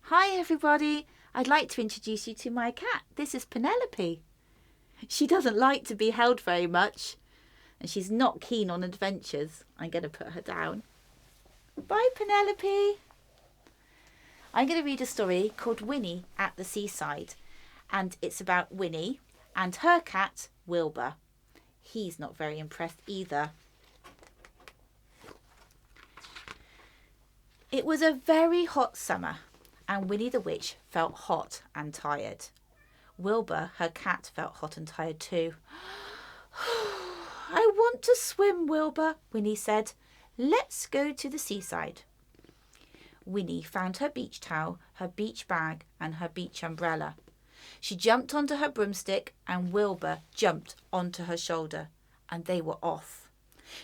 Hi everybody, I'd like to introduce you to my cat. This is Penelope. She doesn't like to be held very much and she's not keen on adventures. I'm going to put her down. Bye Penelope. I'm going to read a story called Winnie at the Seaside, and it's about Winnie and her cat Wilbur. He's not very impressed either. It was a very hot summer and Winnie the Witch felt hot and tired. Wilbur, her cat, felt hot and tired too. I want to swim, Wilbur, Winnie said. Let's go to the seaside. Winnie found her beach towel, her beach bag and her beach umbrella. She jumped onto her broomstick and Wilbur jumped onto her shoulder, and they were off.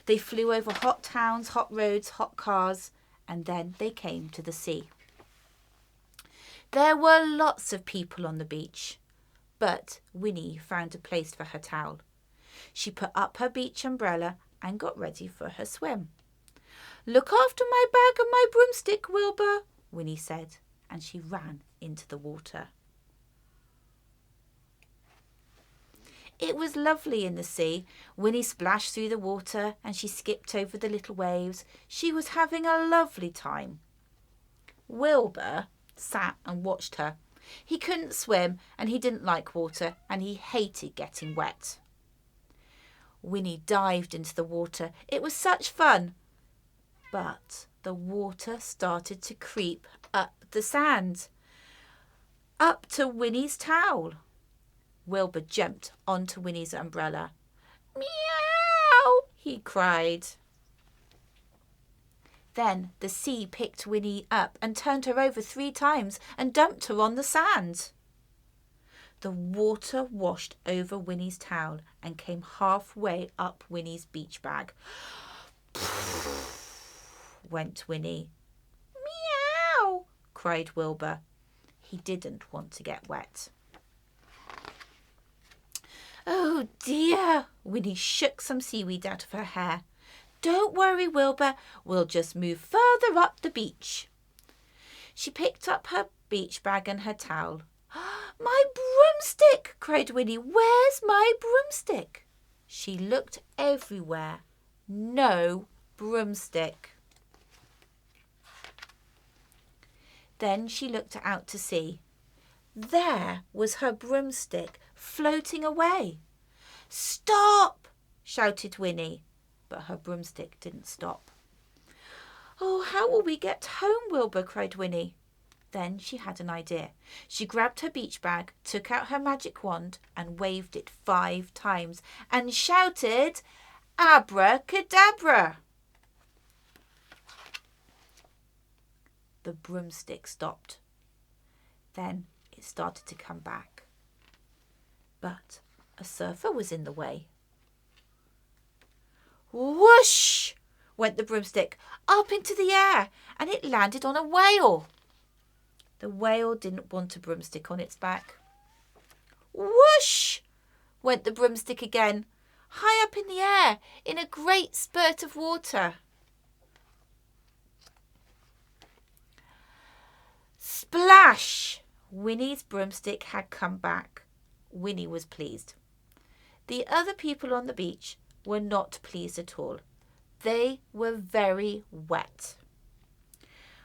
They flew over hot towns, hot roads, hot cars, and then they came to the sea. There were lots of people on the beach, but Winnie found a place for her towel. She put up her beach umbrella and got ready for her swim. Look after my bag and my broomstick, Wilbur, Winnie said, and she ran into the water. It was lovely in the sea. Winnie splashed through the water and she skipped over the little waves. She was having a lovely time. Wilbur sat and watched her. He couldn't swim and he didn't like water and he hated getting wet. Winnie dived into the water. It was such fun. But the water started to creep up the sand, up to Winnie's towel. Wilbur jumped onto Winnie's umbrella. Meow, he cried. Then the sea picked Winnie up and turned her over 3 times and dumped her on the sand. The water washed over Winnie's towel and came halfway up Winnie's beach bag. Went Winnie. Meow, cried Wilbur. He didn't want to get wet. Oh dear, Winnie shook some seaweed out of her hair. Don't worry, Wilbur, we'll just move further up the beach. She picked up her beach bag and her towel. My broomstick, cried Winnie. Where's my broomstick? She looked everywhere. No broomstick. Then she looked out to sea. There was her broomstick floating away. Stop! Shouted Winnie, but her broomstick didn't stop. Oh, how will we get home, Wilbur? Cried Winnie. Then she had an idea. She grabbed her beach bag, took out her magic wand and waved it 5 times and shouted, Abracadabra! The broomstick stopped. Then it started to come back. But a surfer was in the way. Whoosh! Went the broomstick up into the air and it landed on a whale. The whale didn't want a broomstick on its back. Whoosh! Went the broomstick again, high up in the air in a great spurt of water. Splash! Winnie's broomstick had come back. Winnie was pleased. The other people on the beach were not pleased at all. They were very wet.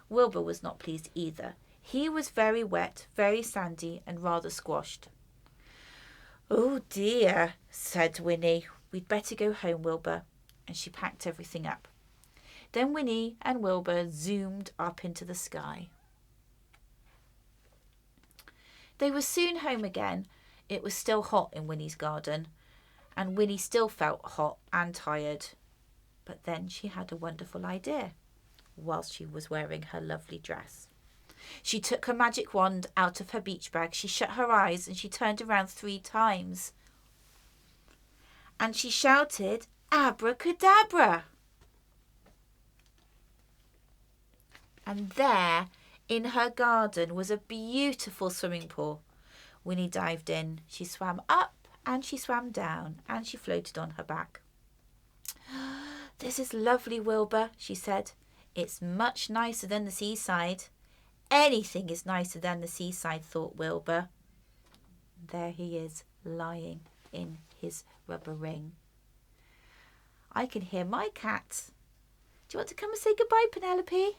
Wilbur was not pleased either. He was very wet, very sandy and rather squashed. Oh dear, said Winnie. We'd better go home, Wilbur. And she packed everything up. Then Winnie and Wilbur zoomed up into the sky. They were soon home again. It was still hot in Winnie's garden, and Winnie still felt hot and tired. But then she had a wonderful idea whilst she was wearing her lovely dress. She took her magic wand out of her beach bag. She shut her eyes and she turned around 3 times. And she shouted, Abracadabra! And there, in her garden, was a beautiful swimming pool. Winnie dived in. She swam up and she swam down and she floated on her back. This is lovely, Wilbur, she said. It's much nicer than the seaside. Anything is nicer than the seaside, thought Wilbur. There he is, lying in his rubber ring. I can hear my cat. Do you want to come and say goodbye, Penelope?